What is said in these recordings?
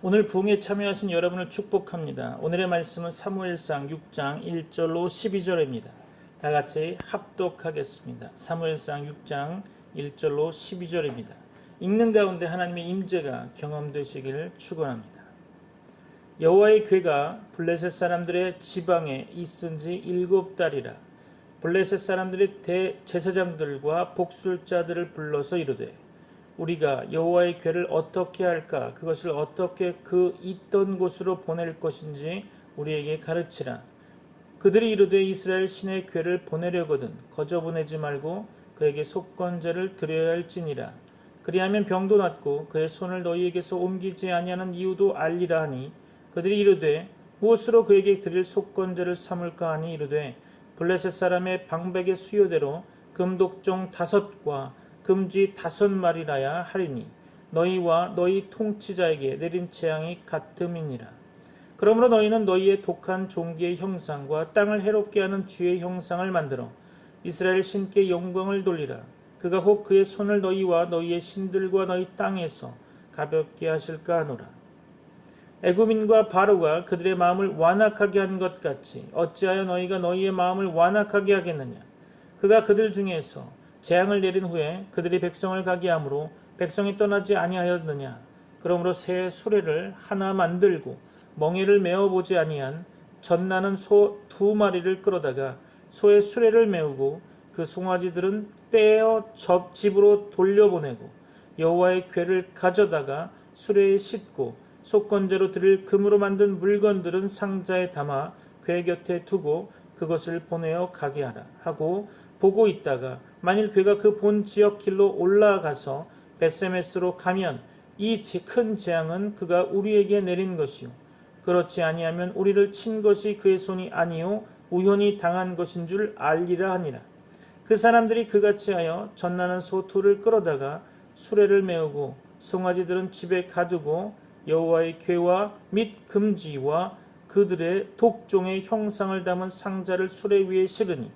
오늘 부흥에 참여하신 여러분을 축복합니다. 오늘의 말씀은 사무엘상 6장 1절로 12절입니다. 다 같이 합독하겠습니다. 사무엘상 6장 1절로 12절입니다. 읽는 가운데 하나님의 임재가 경험되시기를 축원합니다. 여호와의 궤가 블레셋 사람들의 지방에 있은 지 7달이라. 블레셋 사람들이 대제사장들과 복술자들을 불러서 이르되 우리가 여호와의 궤를 어떻게 할까? 그것을 어떻게 그 있던 곳으로 보낼 것인지 우리에게 가르치라. 그들이 이르되 이스라엘 신의 궤를 보내려거든 거저 보내지 말고 그에게 속건제를 드려야 할지니라. 그리하면 병도 낫고 그의 손을 너희에게서 옮기지 아니하는 이유도 알리라 하니 그들이 이르되 무엇으로 그에게 드릴 속건제를 삼을까 하니 이르되 블레셋 사람의 방백의 수요대로 금독종 5과 금쥐 5마리라야 하리니 너희와 너희 통치자에게 내린 재앙이 같음이니라. 그러므로 너희는 너희의 독한 종기의 형상과 땅을 해롭게 하는 쥐의 형상을 만들어 이스라엘 신께 영광을 돌리라. 그가 혹 그의 손을 너희와 너희의 신들과 너희 땅에서 가볍게 하실까 하노라. 애굽인과 바로가 그들의 마음을 완악하게 한 것 같이 어찌하여 너희가 너희의 마음을 완악하게 하겠느냐. 그가 그들 중에서 재앙을 내린 후에 그들이 백성을 가게 함으로 백성이 떠나지 아니하였느냐. 그러므로 새 수레를 하나 만들고 멍에를 메어보지 아니한 젖나는 소 2마리를 끌어다가 소의 수레를 메우고 그 송아지들은 떼어 집으로 돌려보내고 여호와의 궤를 가져다가 수레에 싣고 속건제로 드릴 금으로 만든 물건들은 상자에 담아 궤 곁에 두고 그것을 보내어 가게 하라 하고 보고 있다가 만일 궤가 그 본 지역 길로 올라가서 벳세메스로 가면 이 큰 재앙은 그가 우리에게 내린 것이요 그렇지 아니하면 우리를 친 것이 그의 손이 아니요 우연히 당한 것인 줄 알리라 하니라. 그 사람들이 그같이 하여 젖나는 소 2를 끌어다가 수레를 메우고 송아지들은 집에 가두고 여호와의 궤와 및 금지와 그들의 독종의 형상을 담은 상자를 수레 위에 실으니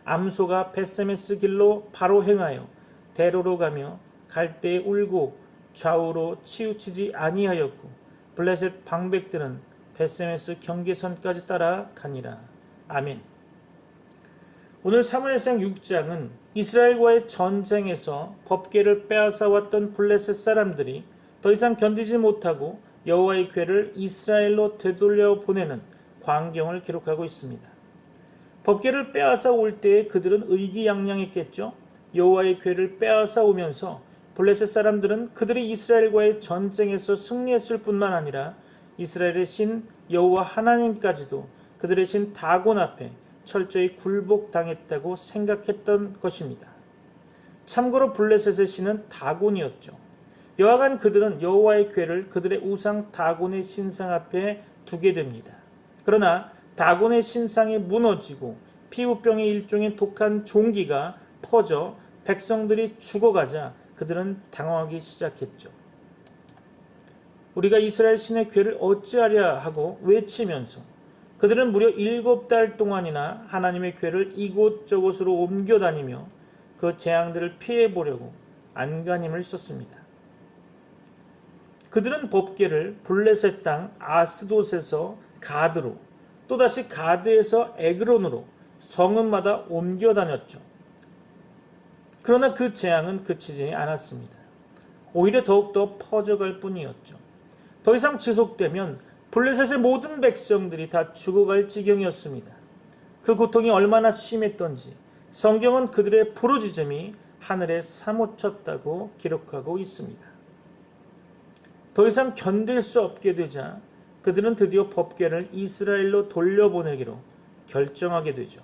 암소가 벳세메스 길로 바로 행하여 대로로 가며 갈 때에 울고 좌우로 치우치지 아니하였고 블레셋 방백들은 벳세메스 경계선까지 따라 가니라. 아멘. 오늘 사무엘상 6장은 이스라엘과의 전쟁에서 법궤를 빼앗아 왔던 블레셋 사람들이 더 이상 견디지 못하고 여호와의 궤를 이스라엘로 되돌려 보내는 광경을 기록하고 있습니다. 법궤를 빼앗아 올 때에 그들은 의기양양했겠죠. 여호와의 궤를 빼앗아 오면서 블레셋 사람들은 그들이 이스라엘과의 전쟁에서 승리했을 뿐만 아니라 이스라엘의 신 여호와 하나님까지도 그들의 신 다곤 앞에 철저히 굴복당했다고 생각했던 것입니다. 참고로 블레셋의 신은 다곤이었죠. 여하간 그들은 여호와의 궤를 그들의 우상 다곤의 신상 앞에 두게 됩니다. 그러나 다곤의 신상이 무너지고 피부병의 일종의 독한 종기가 퍼져 백성들이 죽어가자 그들은 당황하기 시작했죠. 우리가 이스라엘 신의 궤를 어찌하랴 하고 외치면서 그들은 무려 7달 동안이나 하나님의 궤를 이곳저곳으로 옮겨다니며 그 재앙들을 피해보려고 안간힘을 썼습니다. 그들은 법궤를 블레셋 땅 아스돗에서 가드로 또다시 가드에서 에그론으로 성읍마다 옮겨 다녔죠. 그러나 그 재앙은 그치지 않았습니다. 오히려 더욱더 퍼져갈 뿐이었죠. 더 이상 지속되면 블레셋의 모든 백성들이 다 죽어갈 지경이었습니다. 그 고통이 얼마나 심했던지 성경은 그들의 부르짖음이 하늘에 사무쳤다고 기록하고 있습니다. 더 이상 견딜 수 없게 되자 그들은 드디어 법궤를 이스라엘로 돌려보내기로 결정하게 되죠.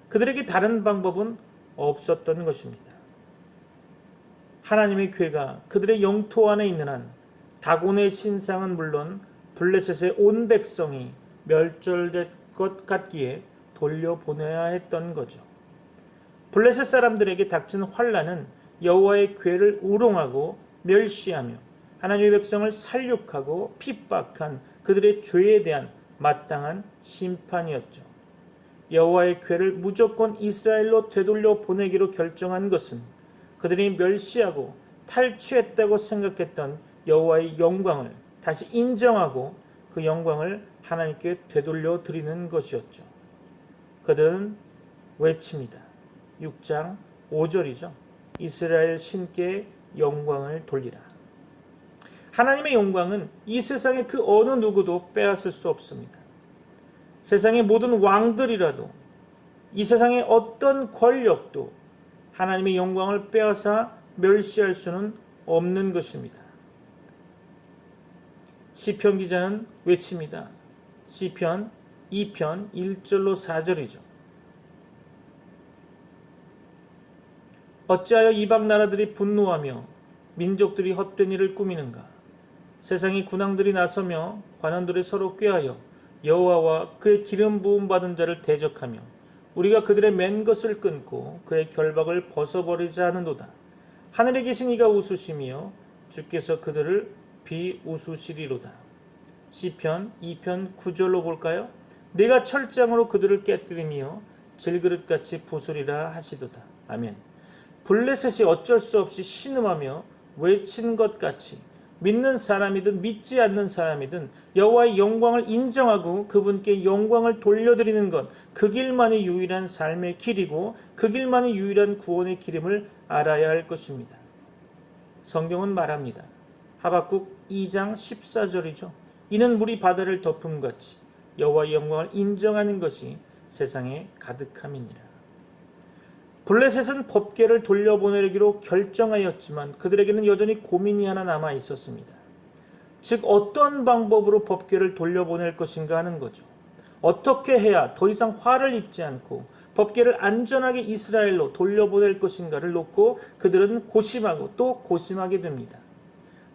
그들에게 다른 방법은 없었던 것입니다. 하나님의 궤가 그들의 영토 안에 있는 한 다곤의 신상은 물론 블레셋의 온 백성이 멸절될 것 같기에 돌려보내야 했던 거죠. 블레셋 사람들에게 닥친 환난은 여호와의 궤를 우롱하고 멸시하며 하나님의 백성을 살육하고 핍박한 그들의 죄에 대한 마땅한 심판이었죠. 여호와의 궤를 무조건 이스라엘로 되돌려 보내기로 결정한 것은 그들이 멸시하고 탈취했다고 생각했던 여호와의 영광을 다시 인정하고 그 영광을 하나님께 되돌려 드리는 것이었죠. 그들은 외칩니다. 6장 5절이죠. 이스라엘 신께 영광을 돌리라. 하나님의 영광은 이 세상의 그 어느 누구도 빼앗을 수 없습니다. 세상의 모든 왕들이라도 이 세상의 어떤 권력도 하나님의 영광을 빼앗아 멸시할 수는 없는 것입니다. 시편 기자는 외칩니다. 시편 2편 1절로 4절이죠. 어찌하여 이방 나라들이 분노하며 민족들이 헛된 일을 꾸미는가? 세상의 군왕들이 나서며 관원들이 서로 꾀하여 여호와와 그의 기름 부음 받은 자를 대적하며 우리가 그들의 맨 것을 끊고 그의 결박을 벗어버리자 하는도다. 하늘에 계신 이가 웃으시며 주께서 그들을 비웃으시리로다. 시편 2편 9절로 볼까요? 내가 철장으로 그들을 깨뜨리며 질그릇같이 부수리라 하시도다. 아멘. 블레셋이 어쩔 수 없이 신음하며 외친 것 같이 믿는 사람이든 믿지 않는 사람이든 여호와의 영광을 인정하고 그분께 영광을 돌려드리는 것, 그 길만이 유일한 삶의 길이고 그 길만이 유일한 구원의 길임을 알아야 할 것입니다. 성경은 말합니다. 하박국 2장 14절이죠. 이는 물이 바다를 덮음같이 여호와의 영광을 인정하는 것이 세상에 가득함이니라. 블레셋은 법궤를 돌려보내기로 결정하였지만 그들에게는 여전히 고민이 하나 남아 있었습니다. 즉 어떤 방법으로 법궤를 돌려보낼 것인가 하는 거죠. 어떻게 해야 더 이상 화를 입지 않고 법궤를 안전하게 이스라엘로 돌려보낼 것인가를 놓고 그들은 고심하고 또 고심하게 됩니다.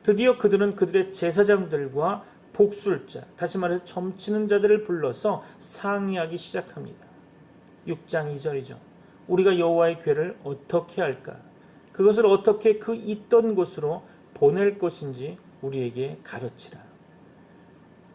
드디어 그들은 그들의 제사장들과 복술자, 다시 말해서 점치는 자들을 불러서 상의하기 시작합니다. 6장 2절이죠. 우리가 여호와의 궤를 어떻게 할까? 그것을 어떻게 그 있던 곳으로 보낼 것인지 우리에게 가르치라.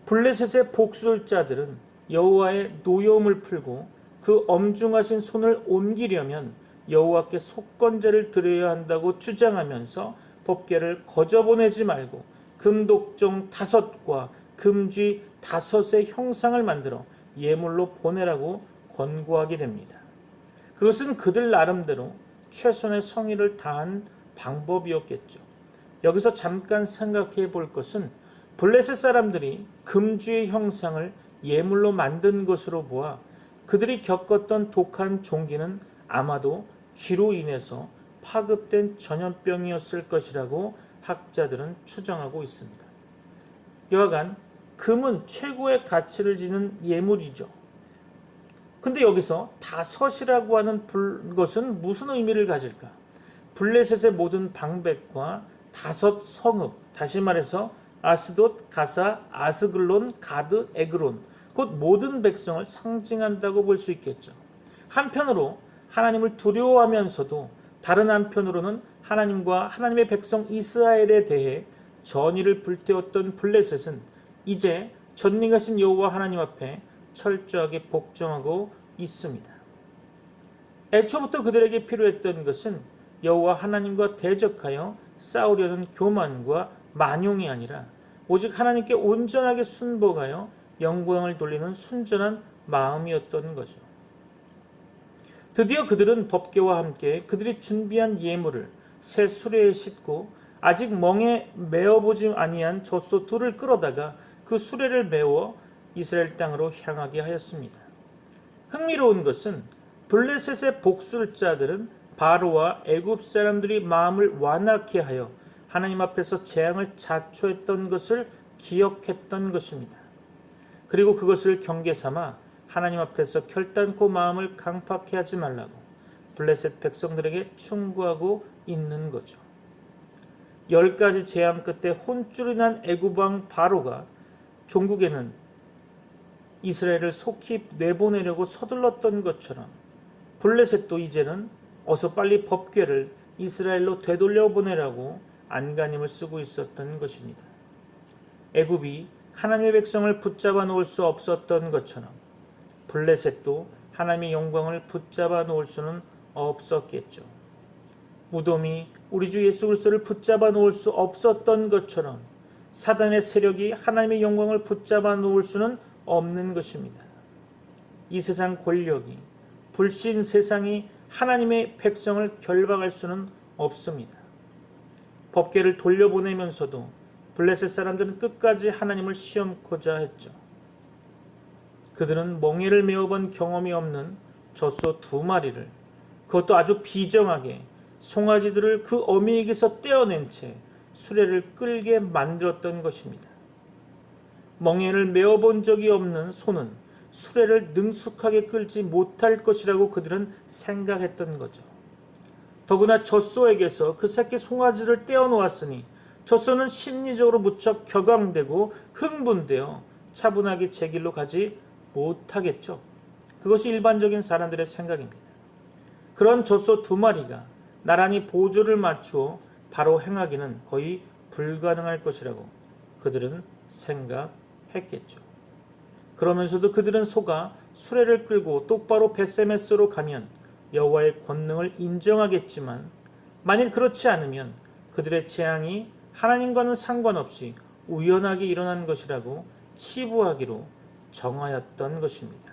블레셋의 복술자들은 여호와의 노여움을 풀고 그 엄중하신 손을 옮기려면 여호와께 속건제를 드려야 한다고 주장하면서 법궤를 거저 보내지 말고 금독종 5과 금쥐 5의 형상을 만들어 예물로 보내라고 권고하게 됩니다. 그것은 그들 나름대로 최선의 성의를 다한 방법이었겠죠. 여기서 잠깐 생각해 볼 것은 블레셋 사람들이 금쥐의 형상을 예물로 만든 것으로 보아 그들이 겪었던 독한 종기는 아마도 쥐로 인해서 파급된 전염병이었을 것이라고 학자들은 추정하고 있습니다. 여하간 금은 최고의 가치를 지닌 예물이죠. 근데 여기서 5이라고 하는 것은 무슨 의미를 가질까? 블레셋의 모든 방백과 5 성읍, 다시 말해서 아스돗, 가사, 아스글론, 가드, 에그론, 곧 모든 백성을 상징한다고 볼 수 있겠죠. 한편으로 하나님을 두려워하면서도 다른 한편으로는 하나님과 하나님의 백성 이스라엘에 대해 전의를 불태웠던 블레셋은 이제 전능하신 여호와 하나님 앞에 철저하게 복종하고 있습니다. 애초부터 그들에게 필요했던 것은 여호와 하나님과 대적하여 싸우려는 교만과 만용이 아니라 오직 하나님께 온전하게 순복하여 영광을 돌리는 순전한 마음이었던 거죠. 드디어 그들은 법궤와 함께 그들이 준비한 예물을 새 수레에 싣고 아직 멍에 메어보지 아니한 젖소 2를 끌어다가 그 수레를 메워 이스라엘 땅으로 향하게 하였습니다. 흥미로운 것은 블레셋의 복술자들은 바로와 애굽 사람들이 마음을 완악해 하여 하나님 앞에서 재앙을 자초했던 것을 기억했던 것입니다. 그리고 그것을 경계 삼아 하나님 앞에서 결단코 마음을 강팍해 하지 말라고 블레셋 백성들에게 충고하고 있는 거죠. 10가지 재앙 끝에 혼쭐이 난 애굽 왕 바로가 종국에는 이스라엘을 속히 내보내려고 서둘렀던 것처럼 블레셋도 이제는 어서 빨리 법궤를 이스라엘로 되돌려 보내라고 안간힘을 쓰고 있었던 것입니다. 애굽이 하나님의 백성을 붙잡아 놓을 수 없었던 것처럼 블레셋도 하나님의 영광을 붙잡아 놓을 수는 없었겠죠. 무덤이 우리 주 예수 그리스도를 붙잡아 놓을 수 없었던 것처럼 사단의 세력이 하나님의 영광을 붙잡아 놓을 수는 없는 것입니다. 이 세상 권력이, 불신 세상이 하나님의 백성을 결박할 수는 없습니다. 법궤를 돌려보내면서도 블레셋 사람들은 끝까지 하나님을 시험코자 했죠. 그들은 멍에를 메어본 경험이 없는 젖소 2마리를, 그것도 아주 비정하게 송아지들을 그 어미에게서 떼어낸 채 수레를 끌게 만들었던 것입니다. 멍에를 메어본 적이 없는 소는 수레를 능숙하게 끌지 못할 것이라고 그들은 생각했던 거죠. 더구나 젖소에게서 그 새끼 송아지를 떼어놓았으니 젖소는 심리적으로 무척 격앙되고 흥분되어 차분하게 제 길로 가지 못하겠죠. 그것이 일반적인 사람들의 생각입니다. 그런 젖소 2마리가 나란히 보조를 맞추어 바로 행하기는 거의 불가능할 것이라고 그들은 생각했겠죠. 그러면서도 그들은 소가 수레를 끌고 똑바로 벳세메스로 가면 여호와의 권능을 인정하겠지만, 만일 그렇지 않으면 그들의 재앙이 하나님과는 상관없이 우연하게 일어난 것이라고 치부하기로 정하였던 것입니다.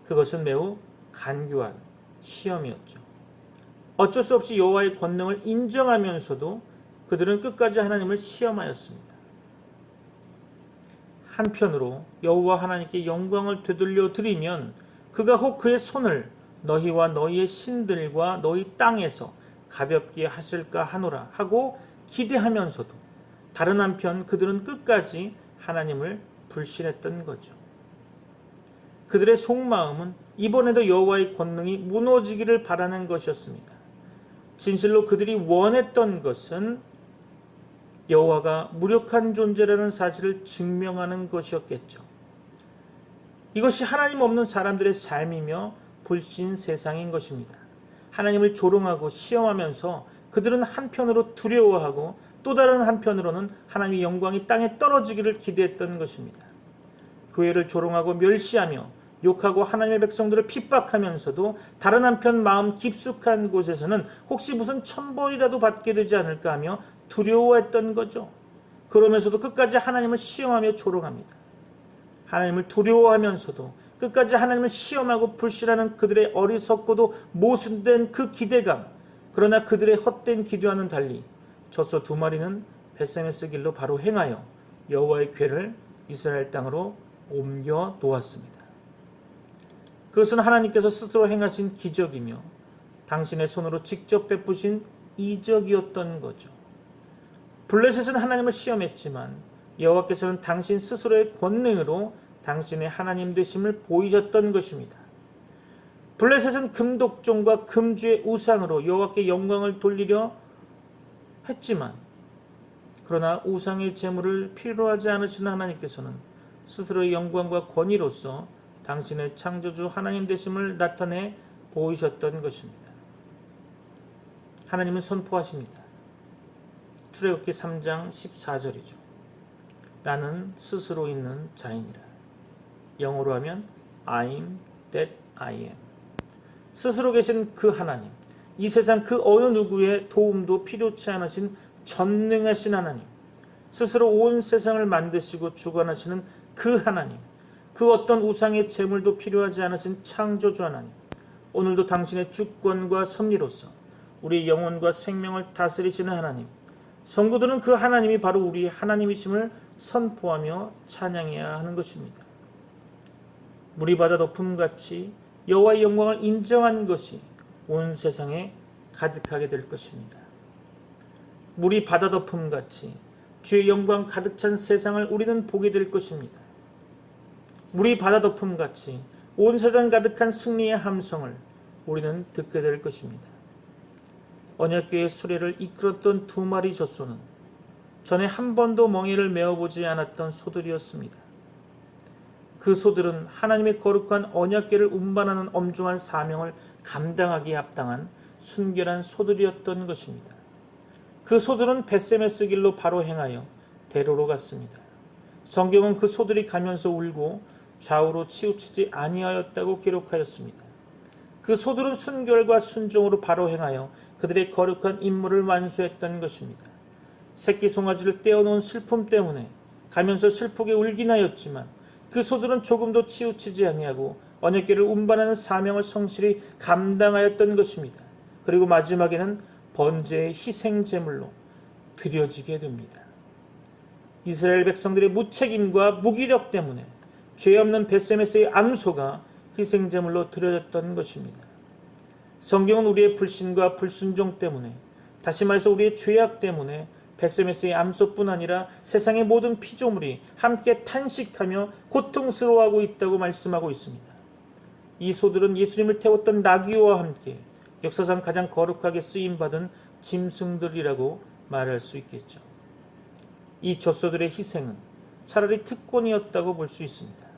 그것은 매우 간교한 시험이었죠. 어쩔 수 없이 여호와의 권능을 인정하면서도 그들은 끝까지 하나님을 시험하였습니다. 한편으로 여호와 하나님께 영광을 되돌려 드리면 그가 혹 그의 손을 너희와 너희의 신들과 너희 땅에서 가볍게 하실까 하노라 하고 기대하면서도 다른 한편 그들은 끝까지 하나님을 불신했던 거죠. 그들의 속마음은 이번에도 여호와의 권능이 무너지기를 바라는 것이었습니다. 진실로 그들이 원했던 것은 여호와가 무력한 존재라는 사실을 증명하는 것이었겠죠. 이것이 하나님 없는 사람들의 삶이며 불신 세상인 것입니다. 하나님을 조롱하고 시험하면서 그들은 한편으로 두려워하고 또 다른 한편으로는 하나님의 영광이 땅에 떨어지기를 기대했던 것입니다. 교회를 조롱하고 멸시하며 욕하고 하나님의 백성들을 핍박하면서도 다른 한편 마음 깊숙한 곳에서는 혹시 무슨 천벌이라도 받게 되지 않을까 하며 두려워했던 거죠. 그러면서도 끝까지 하나님을 시험하며 조롱합니다. 하나님을 두려워하면서도 끝까지 하나님을 시험하고 불신하는 그들의 어리석고도 모순된 그 기대감, 그러나 그들의 헛된 기도와는 달리 젖소 2마리는 벳세메스 길로 바로 행하여 여호와의 궤를 이스라엘 땅으로 옮겨 놓았습니다. 그것은 하나님께서 스스로 행하신 기적이며 당신의 손으로 직접 베푸신 이적이었던 거죠. 블레셋은 하나님을 시험했지만 여호와께서는 당신 스스로의 권능으로 당신의 하나님 되심을 보이셨던 것입니다. 블레셋은 금독종과 금주의 우상으로 여호와께 영광을 돌리려 했지만, 그러나 우상의 제물을 필요로 하지 않으시는 하나님께서는 스스로의 영광과 권위로서 당신의 창조주 하나님 되심을 나타내 보이셨던 것입니다. 하나님은 선포하십니다. 출애굽기 3장 14절이죠. 나는 스스로 있는 자이니라. 영어로 하면 I'm that I am. 스스로 계신 그 하나님, 이 세상 그 어느 누구의 도움도 필요치 않으신 전능하신 하나님, 스스로 온 세상을 만드시고 주관하시는 그 하나님, 그 어떤 우상의 제물도 필요하지 않으신 창조주 하나님, 오늘도 당신의 주권과 섭리로서 우리의 영혼과 생명을 다스리시는 하나님, 성도들은 그 하나님이 바로 우리의 하나님이심을 선포하며 찬양해야 하는 것입니다. 물이 바다 덮음같이 여호와의 영광을 인정하는 것이 온 세상에 가득하게 될 것입니다. 물이 바다 덮음같이 주의 영광 가득 찬 세상을 우리는 보게 될 것입니다. 물이 바다 덮음같이 온 세상 가득한 승리의 함성을 우리는 듣게 될 것입니다. 언약궤의 수레를 이끌었던 2마리 젖소는 전에 한 번도 멍에를 메어보지 않았던 소들이었습니다. 그 소들은 하나님의 거룩한 언약궤를 운반하는 엄중한 사명을 감당하기에 합당한 순결한 소들이었던 것입니다. 그 소들은 벳세메스 길로 바로 행하여 대로로 갔습니다. 성경은 그 소들이 가면서 울고 좌우로 치우치지 아니하였다고 기록하였습니다. 그 소들은 순결과 순종으로 바로 행하여 그들의 거룩한 임무를 완수했던 것입니다. 새끼 송아지를 떼어놓은 슬픔 때문에 가면서 슬프게 울긴 하였지만 그 소들은 조금도 치우치지 아니하고 언약궤를 운반하는 사명을 성실히 감당하였던 것입니다. 그리고 마지막에는 번제의 희생 제물로 드려지게 됩니다. 이스라엘 백성들의 무책임과 무기력 때문에 죄 없는 벳세메스의 암소가 희생 제물로 드려졌던 것입니다. 성경은 우리의 불신과 불순종 때문에, 다시 말해서 우리의 죄악 때문에 벳세메스의 암소뿐 아니라 세상의 모든 피조물이 함께 탄식하며 고통스러워하고 있다고 말씀하고 있습니다. 이 소들은 예수님을 태웠던 나귀와 함께 역사상 가장 거룩하게 쓰임받은 짐승들이라고 말할 수 있겠죠. 이 젖소들의 희생은 차라리 특권이었다고 볼 수 있습니다.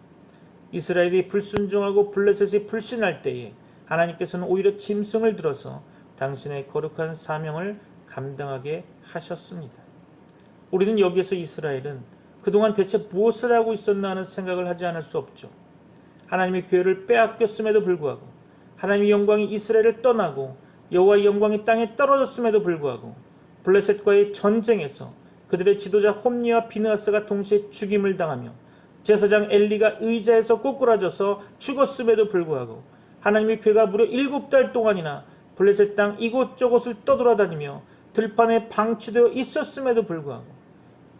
이스라엘이 불순종하고 블레셋이 불신할 때에 하나님께서는 오히려 짐승을 들어서 당신의 거룩한 사명을 감당하게 하셨습니다. 우리는 여기에서 이스라엘은 그동안 대체 무엇을 하고 있었나 하는 생각을 하지 않을 수 없죠. 하나님의 교회를 빼앗겼음에도 불구하고, 하나님의 영광이 이스라엘을 떠나고 여호와의 영광이 땅에 떨어졌음에도 불구하고, 블레셋과의 전쟁에서 그들의 지도자 홈리와 비느하스가 동시에 죽임을 당하며 제사장 엘리가 의자에서 꼬꾸라져서 죽었음에도 불구하고, 하나님의 교회가 무려 7달 동안이나 블레셋 땅 이곳저곳을 떠돌아다니며 들판에 방치되어 있었음에도 불구하고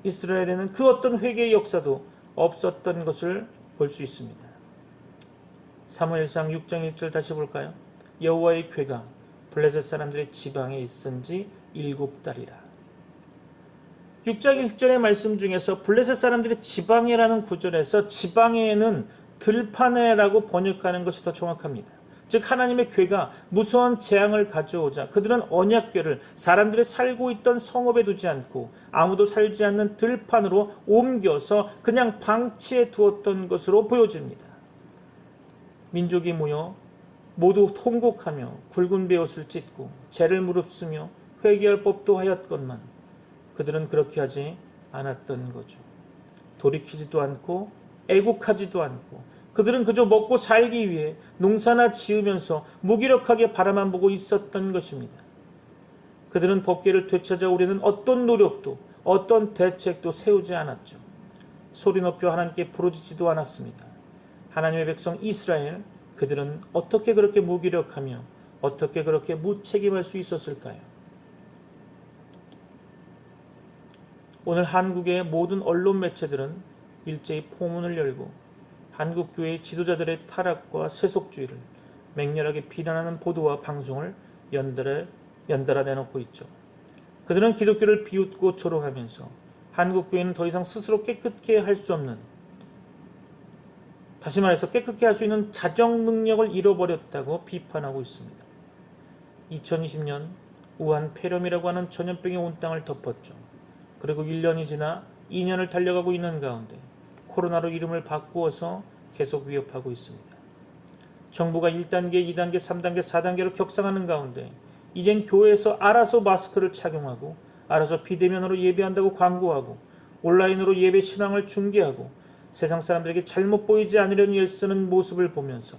이스라엘에는 그 어떤 회개의 역사도 없었던 것을 볼 수 있습니다. 사무엘상 6장 1절 다시 볼까요? 여호와의 궤가 블레셋 사람들의 지방에 있은 지 7달이라. 6장 1절의 말씀 중에서 블레셋 사람들의 지방에라는 구절에서 지방에는 들판에라고 번역하는 것이 더 정확합니다. 즉 하나님의 궤가 무서운 재앙을 가져오자 그들은 언약궤를 사람들이 살고 있던 성읍에 두지 않고 아무도 살지 않는 들판으로 옮겨서 그냥 방치해 두었던 것으로 보여집니다. 민족이 모여 모두 통곡하며 굵은 베옷을 찢고 죄를 무릅쓰며 회개할 법도 하였건만 그들은 그렇게 하지 않았던 거죠. 돌이키지도 않고 애국하지도 않고 그들은 그저 먹고 살기 위해 농사나 지으면서 무기력하게 바라만 보고 있었던 것입니다. 그들은 법궤를 되찾아오려는 어떤 노력도 어떤 대책도 세우지 않았죠. 소리 높여 하나님께 부르짖지도 않았습니다. 하나님의 백성 이스라엘, 그들은 어떻게 그렇게 무기력하며 어떻게 그렇게 무책임할 수 있었을까요? 오늘 한국의 모든 언론 매체들은 일제히 포문을 열고 한국교회의 지도자들의 타락과 세속주의를 맹렬하게 비난하는 보도와 방송을 연달아 내놓고 있죠. 그들은 기독교를 비웃고 조롱하면서 한국교회는 더 이상 스스로 깨끗게 할 수 없는, 다시 말해서 깨끗게 할 수 있는 자정 능력을 잃어버렸다고 비판하고 있습니다. 2020년 우한 폐렴이라고 하는 전염병이 온 땅을 덮었죠. 그리고 1년이 지나 2년을 달려가고 있는 가운데 코로나로 이름을 바꾸어서 계속 위협하고 있습니다. 정부가 1단계, 2단계, 3단계, 4단계로 격상하는 가운데 이젠 교회에서 알아서 마스크를 착용하고 알아서 비대면으로 예배한다고 광고하고 온라인으로 예배 신앙을 중계하고 세상 사람들에게 잘못 보이지 않으려는 애쓰는 모습을 보면서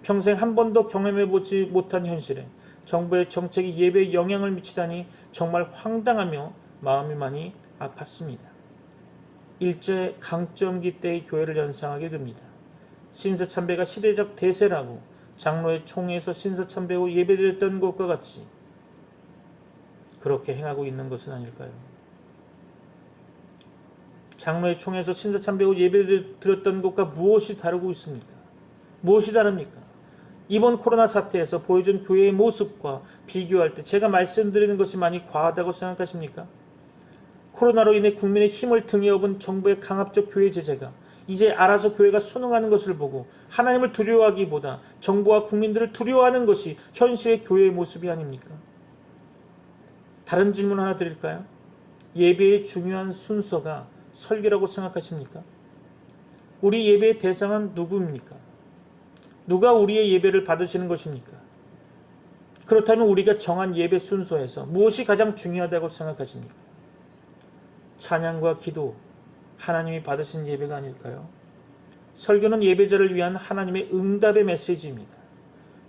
평생 한 번도 경험해보지 못한 현실에 정부의 정책이 예배에 영향을 미치다니 정말 황당하며 마음이 많이 아팠습니다. 일제 강점기 때의 교회를 연상하게 됩니다. 신사참배가 시대적 대세라고 장로의 총회에서 신사참배하고 예배드렸던 것과 같이 그렇게 행하고 있는 것은 아닐까요? 장로의 총회에서 신사참배하고 예배드렸던 것과 무엇이 다르고 있습니까? 무엇이 다릅니까? 이번 코로나 사태에서 보여준 교회의 모습과 비교할 때 제가 말씀드리는 것이 많이 과하다고 생각하십니까? 코로나로 인해 국민의 힘을 등에 업은 정부의 강압적 교회 제재가 이제 알아서 교회가 순응하는 것을 보고 하나님을 두려워하기보다 정부와 국민들을 두려워하는 것이 현실의 교회의 모습이 아닙니까? 다른 질문 하나 드릴까요? 예배의 중요한 순서가 설교라고 생각하십니까? 우리 예배의 대상은 누구입니까? 누가 우리의 예배를 받으시는 것입니까? 그렇다면 우리가 정한 예배 순서에서 무엇이 가장 중요하다고 생각하십니까? 찬양과 기도, 하나님이 받으신 예배가 아닐까요? 설교는 예배자를 위한 하나님의 응답의 메시지입니다.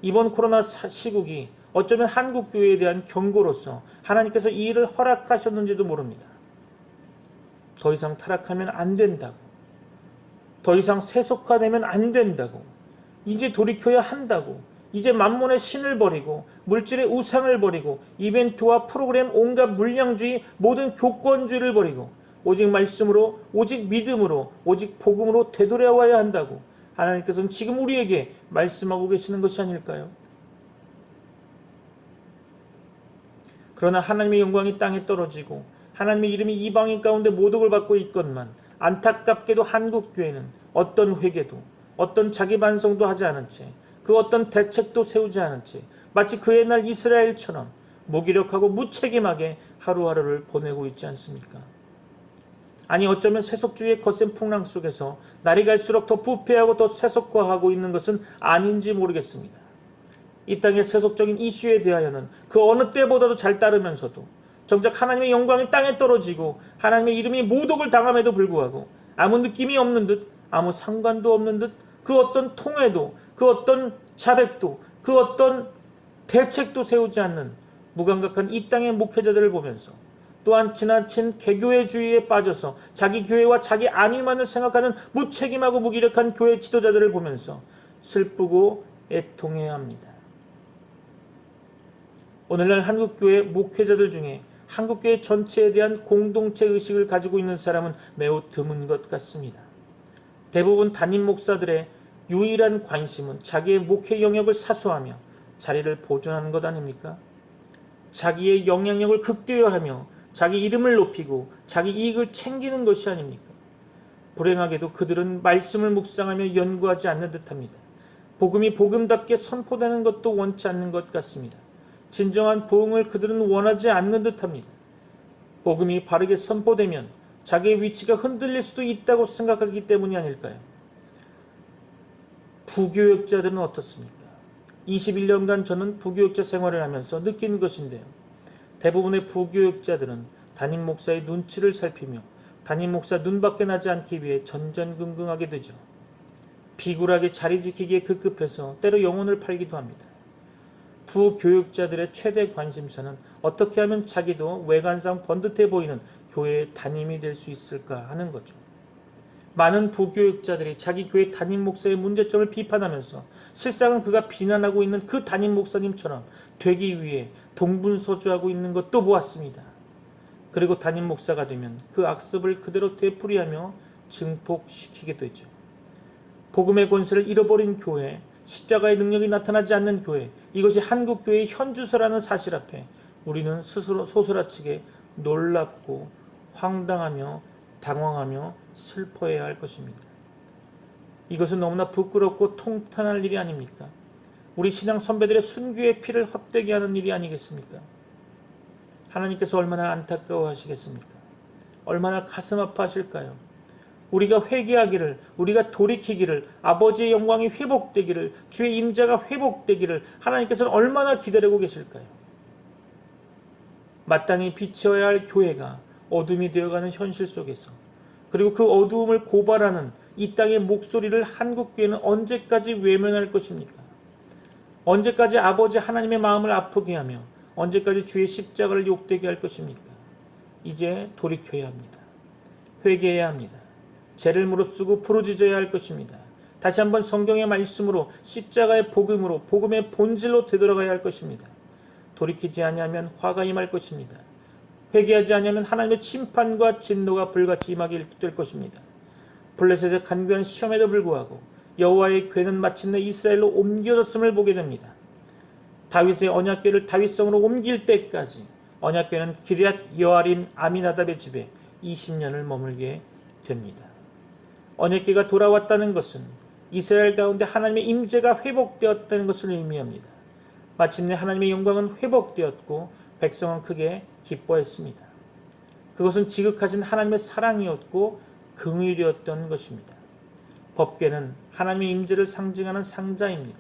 이번 코로나 시국이 어쩌면 한국교회에 대한 경고로서 하나님께서 이 일을 허락하셨는지도 모릅니다. 더 이상 타락하면 안 된다고, 더 이상 세속화되면 안 된다고, 이제 돌이켜야 한다고, 이제 만몬의 신을 버리고 물질의 우상을 버리고 이벤트와 프로그램 온갖 물량주의 모든 교권주의를 버리고 오직 말씀으로, 오직 믿음으로, 오직 복음으로 되돌아와야 한다고 하나님께서는 지금 우리에게 말씀하고 계시는 것이 아닐까요? 그러나 하나님의 영광이 땅에 떨어지고 하나님의 이름이 이방인 가운데 모독을 받고 있건만 안타깝게도 한국교회는 어떤 회개도 어떤 자기 반성도 하지 않은 채 그 어떤 대책도 세우지 않은 채 마치 그 옛날 이스라엘처럼 무기력하고 무책임하게 하루하루를 보내고 있지 않습니까? 아니 어쩌면 세속주의의 거센 풍랑 속에서 날이 갈수록 더 부패하고 더 세속화하고 있는 것은 아닌지 모르겠습니다. 이 땅의 세속적인 이슈에 대하여는 그 어느 때보다도 잘 따르면서도 정작 하나님의 영광이 땅에 떨어지고 하나님의 이름이 모독을 당함에도 불구하고 아무 느낌이 없는 듯 아무 상관도 없는 듯 그 어떤 통회도 그 어떤 자백도 그 어떤 대책도 세우지 않는 무감각한 이 땅의 목회자들을 보면서 또한 지나친 개교회주의에 빠져서 자기 교회와 자기 안위만을 생각하는 무책임하고 무기력한 교회 지도자들을 보면서 슬프고 애통해야 합니다. 오늘날 한국교회 목회자들 중에 한국교회 전체에 대한 공동체 의식을 가지고 있는 사람은 매우 드문 것 같습니다. 대부분 담임 목사들의 유일한 관심은 자기의 목회 영역을 사수하며 자리를 보존하는 것 아닙니까? 자기의 영향력을 극대화하며 자기 이름을 높이고 자기 이익을 챙기는 것이 아닙니까? 불행하게도 그들은 말씀을 묵상하며 연구하지 않는 듯합니다. 복음이 복음답게 선포되는 것도 원치 않는 것 같습니다. 진정한 부흥을 그들은 원하지 않는 듯합니다. 복음이 바르게 선포되면 자기의 위치가 흔들릴 수도 있다고 생각하기 때문이 아닐까요? 부교역자들은 어떻습니까? 21년간 저는 부교역자 생활을 하면서 느낀 것인데요. 대부분의 부교역자들은 담임 목사의 눈치를 살피며 담임 목사 눈밖에 나지 않기 위해 전전긍긍하게 되죠. 비굴하게 자리 지키기에 급급해서 때로 영혼을 팔기도 합니다. 부교육자들의 최대 관심사는 어떻게 하면 자기도 외관상 번듯해 보이는 교회의 담임이 될 수 있을까 하는 거죠. 많은 부교육자들이 자기 교회 담임 목사의 문제점을 비판하면서 실상은 그가 비난하고 있는 그 담임 목사님처럼 되기 위해 동분서주하고 있는 것도 보았습니다. 그리고 담임 목사가 되면 그 악습을 그대로 되풀이하며 증폭시키게 되죠. 복음의 권세를 잃어버린 교회, 십자가의 능력이 나타나지 않는 교회, 이것이 한국교회의 현주소라는 사실 앞에 우리는 스스로 소스라치게 놀랍고 황당하며 당황하며 슬퍼해야 할 것입니다. 이것은 너무나 부끄럽고 통탄할 일이 아닙니까? 우리 신앙 선배들의 순교의 피를 헛되게 하는 일이 아니겠습니까? 하나님께서 얼마나 안타까워하시겠습니까? 얼마나 가슴 아파하실까요? 우리가 회개하기를, 우리가 돌이키기를, 아버지의 영광이 회복되기를, 주의 임재가 회복되기를 하나님께서는 얼마나 기다리고 계실까요? 마땅히 빛이어야 할 교회가 어둠이 되어가는 현실 속에서, 그리고 그 어두움을 고발하는 이 땅의 목소리를 한국교회는 언제까지 외면할 것입니까? 언제까지 아버지 하나님의 마음을 아프게 하며 언제까지 주의 십자가를 욕되게 할 것입니까? 이제 돌이켜야 합니다. 회개해야 합니다. 죄를 무릅쓰고 부르짖어야 할 것입니다. 다시 한번 성경의 말씀으로 십자가의 복음으로 복음의 본질로 되돌아가야 할 것입니다. 돌이키지 아니하면 화가 임할 것입니다. 회개하지 아니하면 하나님의 심판과 진노가 불같이 임하게 될 것입니다. 블레셋의 간교한 시험에도 불구하고 여호와의 궤는 마침내 이스라엘로 옮겨졌음을 보게 됩니다. 다윗의 언약궤를 다윗성으로 옮길 때까지 언약궤는 기럇 여아림 아미나답의 집에 20년을 머물게 됩니다. 언약궤가 돌아왔다는 것은 이스라엘 가운데 하나님의 임재가 회복되었다는 것을 의미합니다. 마침내 하나님의 영광은 회복되었고 백성은 크게 기뻐했습니다. 그것은 지극하신 하나님의 사랑이었고 긍휼이었던 것입니다. 법궤는 하나님의 임재를 상징하는 상자입니다.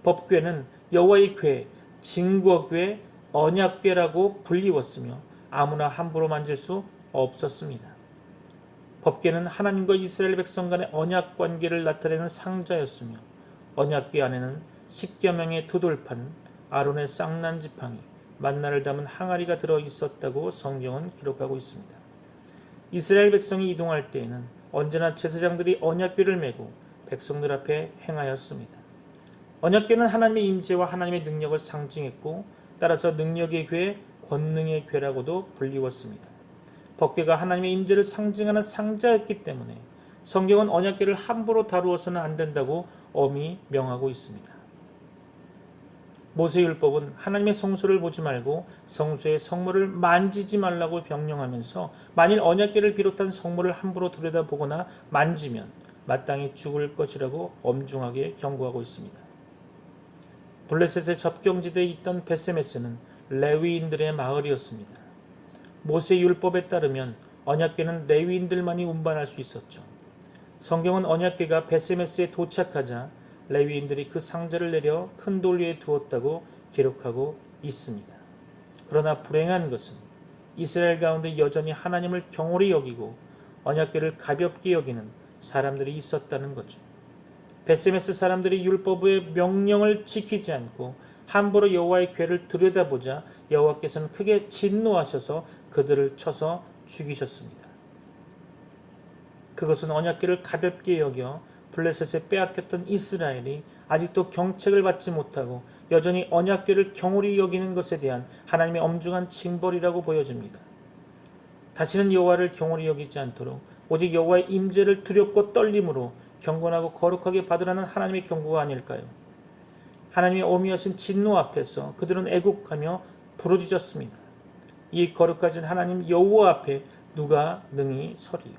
법궤는 여호와의 궤, 증거궤, 언약궤라고 불리웠으며 아무나 함부로 만질 수 없었습니다. 법궤는 하나님과 이스라엘 백성 간의 언약 관계를 나타내는 상자였으며 언약궤 안에는 십계명의 두 돌판, 아론의 쌍난 지팡이, 만나를 담은 항아리가 들어 있었다고 성경은 기록하고 있습니다. 이스라엘 백성이 이동할 때에는 언제나 제사장들이 언약궤를 메고 백성들 앞에 행하였습니다. 언약궤는 하나님의 임재와 하나님의 능력을 상징했고 따라서 능력의 궤, 권능의 궤라고도 불리웠습니다. 법궤가 하나님의 임재를 상징하는 상자였기 때문에 성경은 언약궤를 함부로 다루어서는 안 된다고 엄히 명하고 있습니다. 모세율법은 하나님의 성소를 보지 말고 성소의 성물을 만지지 말라고 명령하면서 만일 언약궤를 비롯한 성물을 함부로 들여다보거나 만지면 마땅히 죽을 것이라고 엄중하게 경고하고 있습니다. 블레셋의 접경지대에 있던 베세메스는 레위인들의 마을이었습니다. 모세 율법에 따르면 언약궤는 레위인들만이 운반할 수 있었죠. 성경은 언약궤가 베세메스에 도착하자 레위인들이 그 상자를 내려 큰 돌 위에 두었다고 기록하고 있습니다. 그러나 불행한 것은 이스라엘 가운데 여전히 하나님을 경홀히 여기고 언약궤를 가볍게 여기는 사람들이 있었다는 거죠. 베세메스 사람들이 율법의 명령을 지키지 않고 함부로 여호와의 궤를 들여다보자 여호와께서는 크게 진노하셔서 그들을 쳐서 죽이셨습니다. 그것은 언약궤를 가볍게 여겨 블레셋에 빼앗겼던 이스라엘이 아직도 경책을 받지 못하고 여전히 언약궤를 경홀히 여기는 것에 대한 하나님의 엄중한 징벌이라고 보여집니다. 다시는 여호와를 경홀히 여기지 않도록 오직 여호와의 임재를 두렵고 떨림으로 경건하고 거룩하게 받으라는 하나님의 경고가 아닐까요? 하나님의 어미하신 진노 앞에서 그들은 애국하며 부르짖었습니다. 이 거룩하신 하나님 여호와 앞에 누가 능히 서리요?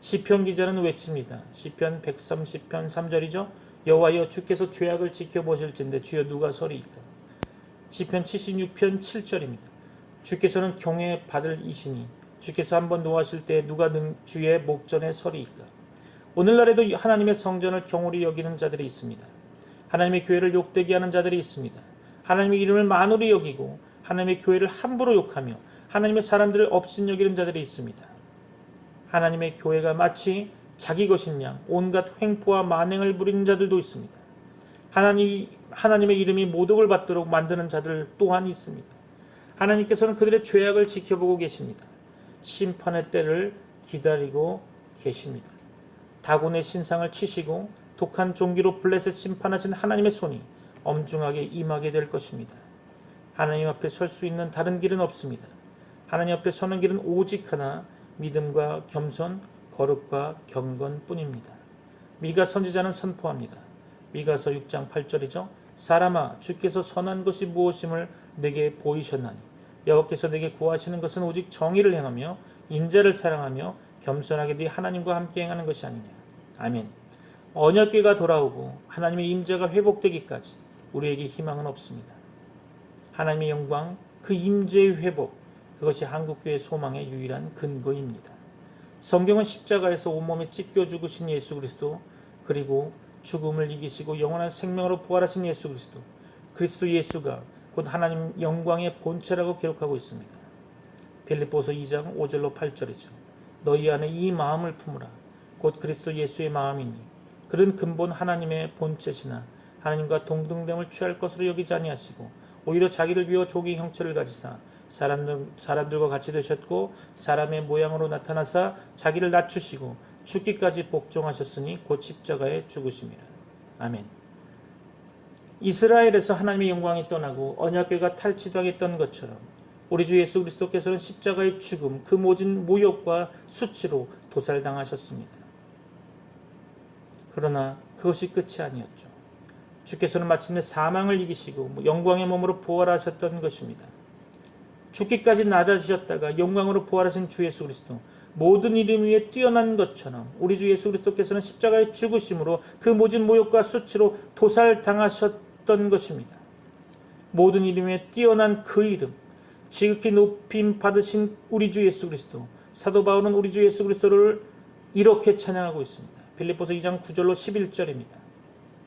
시편 기자는 외칩니다. 시편 130편 3절이죠. 여호와여 주께서 죄악을 지켜보실진대 주여 누가 서리이까? 시편 76편 7절입니다. 주께서는 경외 받을 이시니 주께서 한번 노하실 때 누가 주의 목전에 서리이까? 오늘날에도 하나님의 성전을 경홀히 여기는 자들이 있습니다. 하나님의 교회를 욕되게 하는 자들이 있습니다. 하나님의 이름을 만홀히 여기고 하나님의 교회를 함부로 욕하며 하나님의 사람들을 업신여기는 자들이 있습니다. 하나님의 교회가 마치 자기 것인 양 온갖 횡포와 만행을 부리는 자들도 있습니다. 하나님의 이름이 모독을 받도록 만드는 자들 또한 있습니다. 하나님께서는 그들의 죄악을 지켜보고 계십니다. 심판의 때를 기다리고 계십니다. 다곤의 신상을 치시고 독한 종기로 블레셋 심판하신 하나님의 손이 엄중하게 임하게 될 것입니다. 하나님 앞에 설 수 있는 다른 길은 없습니다. 하나님 앞에 서는 길은 오직 하나, 믿음과 겸손, 거룩과 경건뿐입니다. 미가 선지자는 선포합니다. 미가서 6장 8절이죠. 사람아 주께서 선한 것이 무엇임을 내게 보이셨나니 여호와께서 내게 구하시는 것은 오직 정의를 행하며 인자를 사랑하며 겸손하게 네 하나님과 함께 행하는 것이 아니냐. 아멘. 언약궤가 돌아오고 하나님의 임재가 회복되기까지 우리에게 희망은 없습니다. 하나님의 영광, 그 임재의 회복, 그것이 한국교회의 소망의 유일한 근거입니다. 성경은 십자가에서 온몸에 찢겨 죽으신 예수 그리스도, 그리고 죽음을 이기시고 영원한 생명으로 부활하신 예수 그리스도 예수가 곧 하나님 영광의 본체라고 기록하고 있습니다. 빌립보서 2장 5절로 8절이죠. 너희 안에 이 마음을 품으라. 곧 그리스도 예수의 마음이니 그는 근본 하나님의 본체시나 하나님과 동등됨을 취할 것으로 여기지 아니하시고 오히려 자기를 비워 종의 형체를 가지사 사람들과 같이 되셨고 사람의 모양으로 나타나사 자기를 낮추시고 죽기까지 복종하셨으니 곧 십자가에 죽으심이라. 아멘. 이스라엘에서 하나님의 영광이 떠나고 언약궤가 탈취당했던 것처럼 우리 주 예수 그리스도께서는 십자가의 죽음, 그 모진 모욕과 수치로 도살당하셨습니다. 그러나 그것이 끝이 아니었죠. 주께서는 마침내 사망을 이기시고 영광의 몸으로 부활하셨던 것입니다. 죽기까지 낮아지셨다가 영광으로 부활하신 주 예수 그리스도, 모든 이름 위에 뛰어난 것처럼 우리 주 예수 그리스도께서는 십자가의 죽으심으로 그 모진 모욕과 수치로 도살당하셨던 것입니다. 모든 이름 위에 뛰어난 그 이름, 지극히 높임 받으신 우리 주 예수 그리스도, 사도 바울은 우리 주 예수 그리스도를 이렇게 찬양하고 있습니다. 빌립보서 2장 9절로 11절입니다.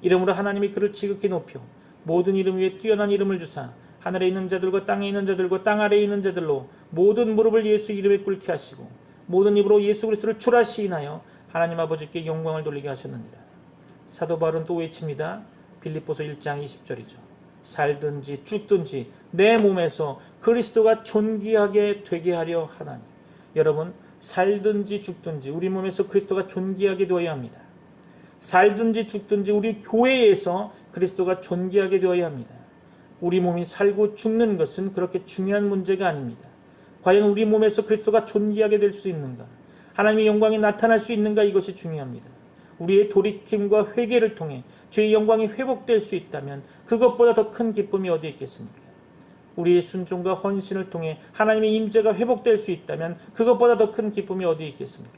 이름으로 하나님이 그를 지극히 높여 모든 이름 위에 뛰어난 이름을 주사 하늘에 있는 자들과 땅에 있는 자들과 땅 아래에 있는 자들로 모든 무릎을 예수 이름에 꿇게 하시고 모든 입으로 예수 그리스도를 주라 시인하여 하나님 아버지께 영광을 돌리게 하셨느니라. 사도 바울은 또 외칩니다. 빌립보서 1장 20절이죠. 살든지 죽든지 내 몸에서 그리스도가 존귀하게 되게 하려 하나니. 여러분, 살든지 죽든지 우리 몸에서 그리스도가 존귀하게 되어야 합니다. 살든지 죽든지 우리 교회에서 그리스도가 존귀하게 되어야 합니다. 우리 몸이 살고 죽는 것은 그렇게 중요한 문제가 아닙니다. 과연 우리 몸에서 그리스도가 존귀하게 될 수 있는가? 하나님의 영광이 나타날 수 있는가? 이것이 중요합니다. 우리의 돌이킴과 회개를 통해 주의 영광이 회복될 수 있다면 그것보다 더 큰 기쁨이 어디 있겠습니까? 우리의 순종과 헌신을 통해 하나님의 임재가 회복될 수 있다면 그것보다 더 큰 기쁨이 어디 있겠습니까?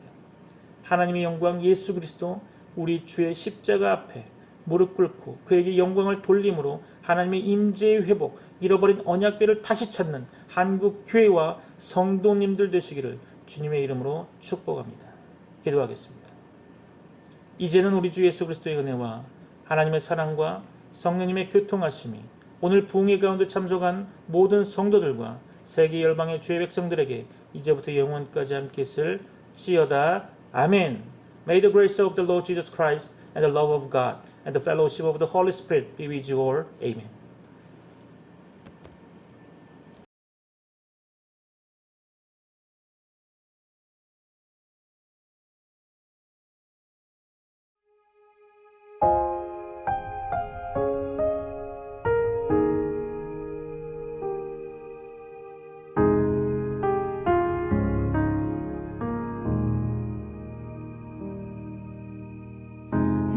하나님의 영광 예수 그리스도 우리 주의 십자가 앞에 무릎 꿇고 그에게 영광을 돌림으로 하나님의 임재의 회복, 잃어버린 언약궤를 다시 찾는 한국 교회와 성도님들 되시기를 주님의 이름으로 축복합니다. 기도하겠습니다. 이제는 우리 주 예수 그리스도의 은혜와 하나님의 사랑과 성령님의 교통하심이 오늘 부흥회 가운데 참석한 모든 성도들과 세계 열방의 주의 백성들에게 이제부터 영원까지 함께 있을지어다. 아멘. May the grace of the Lord Jesus Christ and the love of God and the fellowship of the Holy Spirit be with you all. Amen.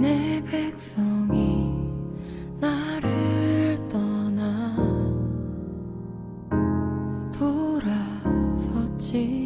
내 백성이 나를 떠나 돌아섰지